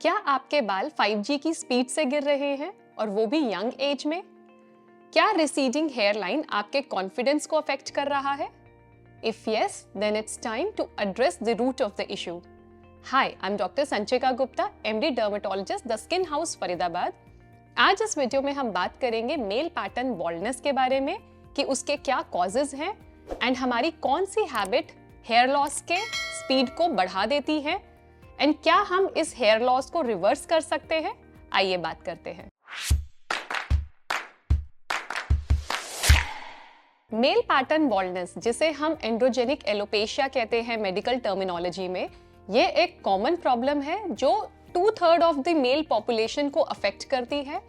क्या आपके बाल 5G की स्पीड से गिर रहे हैं और वो भी यंग एज में? क्या रिसीडिंग हेयर लाइन आपके कॉन्फिडेंस को अफेक्ट कर रहा है? If yes, then it's time to address the root of the issue. Hi, I'm Dr. Sanchika Gupta, MD Dermatologist, The Skin House, Faridabad. आज इस वीडियो में हम बात करेंगे मेल पैटर्न बॉल्डनेस के बारे में कि उसके क्या कॉजेज हैं एंड हमारी कौन सी हैबिट हेयर लॉस के स्पीड को बढ़ा देती है एंड क्या हम इस हेयर लॉस को रिवर्स कर सकते हैं। आइए बात करते हैं। मेल पैटर्न बॉल्डनेस, जिसे हम एंड्रोजेनिक एलोपेशिया कहते हैं मेडिकल टर्मिनोलॉजी में, ये एक कॉमन प्रॉब्लम है जो 2/3 ऑफ द मेल पॉपुलेशन को अफेक्ट करती है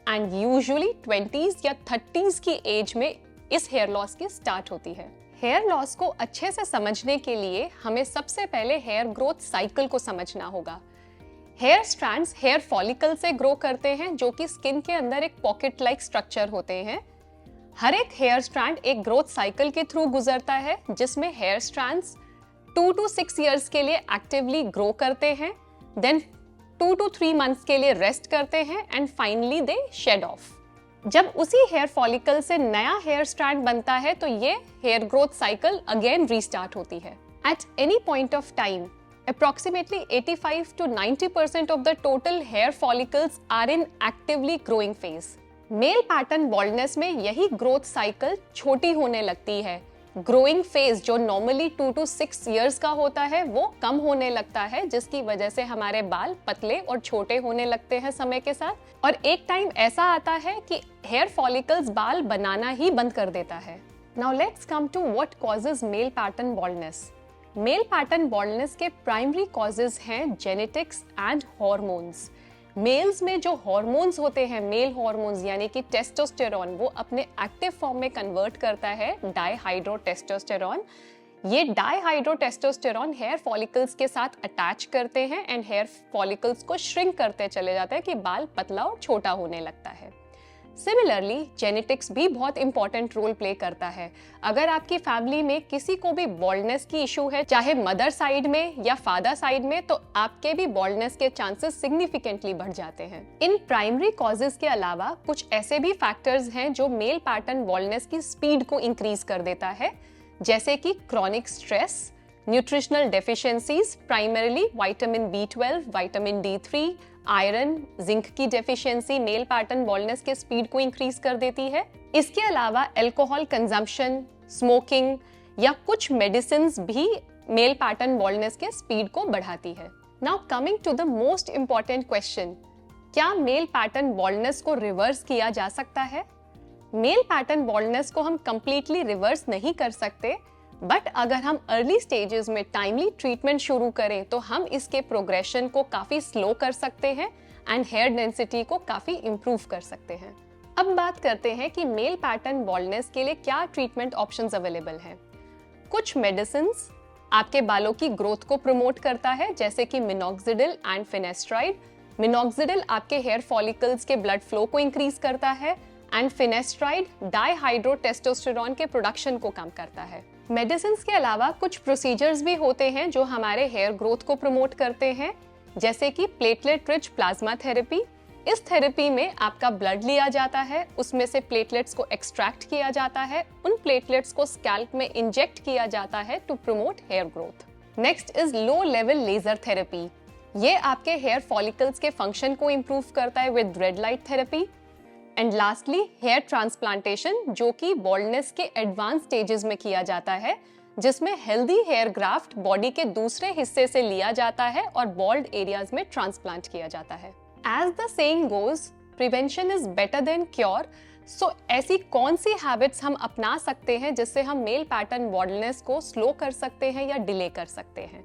एंड यूजुअली 20s या 30s की एज में इस हेयर लॉस की स्टार्ट होती है। हेयर लॉस को अच्छे से समझने के लिए हमें सबसे पहले हेयर ग्रोथ साइकिल को समझना होगा। हेयर स्ट्रैंड्स हेयर फॉलिकल से ग्रो करते हैं जो कि स्किन के अंदर एक पॉकेट लाइक स्ट्रक्चर होते हैं। हर एक हेयर स्ट्रैंड एक ग्रोथ साइकिल के थ्रू गुजरता है जिसमें हेयर स्ट्रैंड्स 2 to 6 years के लिए एक्टिवली ग्रो करते हैं, देन 2 to 3 months के लिए रेस्ट करते हैं and finally they shed off. जब उसी हेयर फॉलिकल से नया हेयर स्ट्रैंड बनता है तो ये hair growth cycle again restart होती है। At any point of time approximately 85 to 90% of the total hair follicles are in actively growing phase. Male pattern baldness में यही ग्रोथ साइकिल छोटी होने लगती है। ग्रोइंग फेज जो नॉर्मली 2 to 6 years का होता है वो कम होने लगता है, जिसकी वजह से हमारे बाल पतले और छोटे होने लगते हैं समय के साथ। और एक टाइम ऐसा आता है कि हेयर फॉलिकल्स बाल बनाना ही बंद कर देता है। Now let's come to what causes male pattern baldness. Male pattern baldness के प्राइमरी कॉजेज हैं जेनेटिक्स एंड हॉर्मोन्स। मेल्स में जो हॉर्मोन्स होते हैं, मेल हॉर्मोन्स यानी कि टेस्टोस्टेरोन, वो अपने एक्टिव फॉर्म में कन्वर्ट करता है डाईहाइड्रोटेस्टोस्टेरोन। ये डाईहाइड्रोटेस्टोस्टेरोन हेयर फॉलिकल्स के साथ अटैच करते हैं एंड हेयर फॉलिकल्स को श्रिंक करते चले जाते हैं कि बाल पतला और छोटा होने लगता है। सिमिलरली जेनेटिक्स भी बहुत इंपॉर्टेंट रोल प्ले करता है। अगर आपकी फैमिली में किसी को भी बॉल्डनेस की इशू है, चाहे मदर साइड में या फादर साइड में, तो आपके भी बॉल्डनेस के चांसेस सिग्निफिकेंटली बढ़ जाते हैं। इन प्राइमरी कॉजेज के अलावा कुछ ऐसे भी फैक्टर्स हैं जो मेल पैटर्न बॉल्डनेस की स्पीड को इंक्रीज कर देता है, जैसे कि chronic stress, nutritional deficiencies, primarily vitamin B12, vitamin D3, iron, zinc की डेफिशिएंसी मेल पैटर्न बॉल्डनेस के स्पीड को इंक्रीज कर देती है। इसके अलावा अल्कोहल कंजम्पशन, स्मोकिंग या कुछ मेडिसिन्स भी मेल पैटर्न बॉल्डनेस के स्पीड को बढ़ाती है। Now coming to the most important question, क्या मेल पैटर्न बॉल्डनेस को रिवर्स किया जा सकता है? मेल पैटर्न बॉल्डनेस को हम कंप्लीटली रिवर्स नहीं कर सकते, बट अगर हम अर्ली स्टेजेस में टाइमली ट्रीटमेंट शुरू करें तो हम इसके प्रोग्रेशन को काफी स्लो कर सकते हैं एंड हेयर डेंसिटी को काफी इंप्रूव कर सकते हैं। अब बात करते हैं कि मेल पैटर्न बॉल्डनेस के लिए क्या ट्रीटमेंट ऑप्शंस अवेलेबल हैं। कुछ मेडिसिन्स आपके बालों की ग्रोथ को प्रमोट करता है, जैसे कि मिनॉक्सिडिल एंड फिनेस्ट्राइड। मिनॉक्सिडिल आपके हेयर फॉलिकल्स के ब्लड फ्लो को इंक्रीज करता है एंड फिनेस्ट्राइड डाईहाइड्रोटेस्टोस्टेरोन के प्रोडक्शन को कम करता है। मेडिसिन्स के अलावा कुछ प्रोसीजर्स भी होते हैं जो हमारे हेयर ग्रोथ को प्रमोट करते हैं, जैसे कि प्लेटलेट रिच प्लाज्मा थेरेपी। इस थेरेपी में आपका ब्लड लिया जाता है, उसमें से प्लेटलेट्स को एक्सट्रैक्ट किया जाता है, उन प्लेटलेट्स को स्कैल्प में इंजेक्ट किया जाता है to promote hair growth. Next is low level laser therapy. ये आपके हेयर फॉलिकल्स के फंक्शन को इंप्रूव करता है with red light therapy. And lastly hair transplantation, जो कि बॉल्डनेस के एडवांस स्टेजेस में किया जाता है, जिसमें हेल्दी हेयर ग्राफ्ट बॉडी के दूसरे हिस्से से लिया जाता है और बॉल्ड एरियाज में ट्रांसप्लांट किया जाता है। As the saying goes, prevention is better than cure. So ऐसी कौन सी हैबिट्स हम अपना सकते हैं जिससे हम मेल पैटर्न बॉल्डनेस को स्लो कर सकते हैं या डिले कर सकते हैं?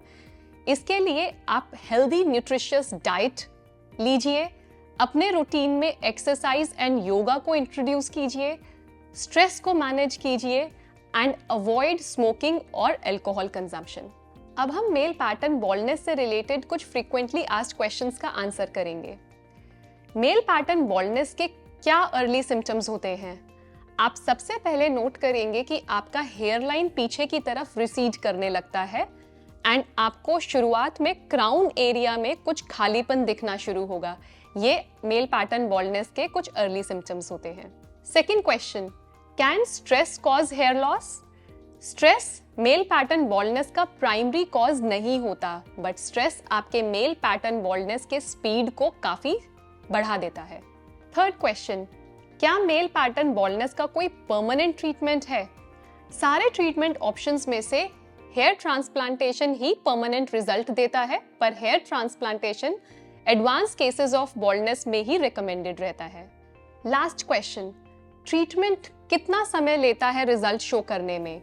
इसके लिए आप हेल्दी न्यूट्रिशियस डाइट लीजिए, अपने रूटीन में एक्सरसाइज एंड योगा को इंट्रोड्यूस कीजिए, स्ट्रेस को मैनेज कीजिए एंड अवॉइड स्मोकिंग और अल्कोहल कंजम्पशन। अब हम मेल पैटर्न बॉल्डनेस से रिलेटेड कुछ फ्रीक्वेंटली आस्क्ड क्वेश्चंस का आंसर करेंगे। मेल पैटर्न बॉल्डनेस के क्या अर्ली सिम्टम्स होते हैं? आप सबसे पहले नोट करेंगे कि आपका हेयर लाइन पीछे की तरफ रिसीड करने लगता है एंड आपको शुरुआत में क्राउन एरिया में कुछ खालीपन दिखना शुरू होगा। ये मेल पैटर्न बॉल्डनेस के कुछ अर्ली सिम्टम्स होते हैं। Second question, can stress cause hair loss? Stress male pattern baldness का प्राइमरी कॉज नहीं होता, बट स्ट्रेस आपके मेल पैटर्न बॉल्डनेस के स्पीड को काफी बढ़ा देता है। थर्ड क्वेश्चन, क्या मेल पैटर्न बॉल्डनेस का कोई परमानेंट ट्रीटमेंट है? सारे ट्रीटमेंट ऑप्शंस में से हेयर ट्रांसप्लांटेशन ही परमानेंट रिजल्ट देता है, पर hair transplantation advance cases of baldness में ही रिकमेंडेड रहता है। लास्ट क्वेश्चन, ट्रीटमेंट कितना समय लेता है रिजल्ट शो करने में?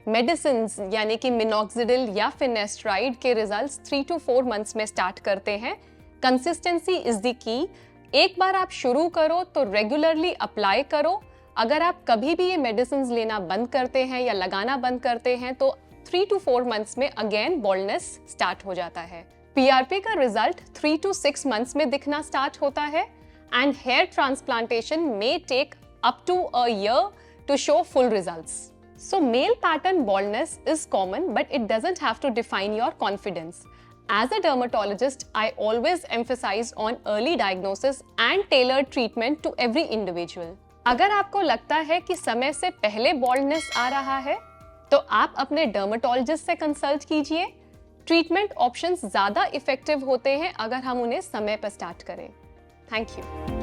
मेडिसिन्स यानी कि मिनॉक्सिडिल या फिनेस्ट्राइड के रिजल्ट्स 3 to 4 मंथ्स में स्टार्ट करते हैं। Consistency is the key. एक बार आप शुरू करो तो रेगुलरली अप्लाई करो। अगर आप कभी भी ये मेडिसिन्स लेना बंद करते हैं या लगाना बंद करते हैं तो 3 to 4 मंथ्स में अगेन बॉल्डनेस स्टार्ट हो जाता है। पीआरपी का रिजल्ट 3 to 6 मंथ्स में दिखना स्टार्ट होता है and hair transplantation may take up to a year to show full results. So male pattern baldness is common, but it doesn't have to define your confidence. As a dermatologist, I always emphasize on early diagnosis and tailored treatment to every individual. अगर आपको लगता है कि समय से पहले baldness आ रहा है, तो आप अपने डर्मेटोलॉजिस्ट से कंसल्ट कीजिए। ट्रीटमेंट ऑप्शंस ज़्यादा इफेक्टिव होते हैं अगर हम उन्हें समय पर स्टार्ट करें। Thank you.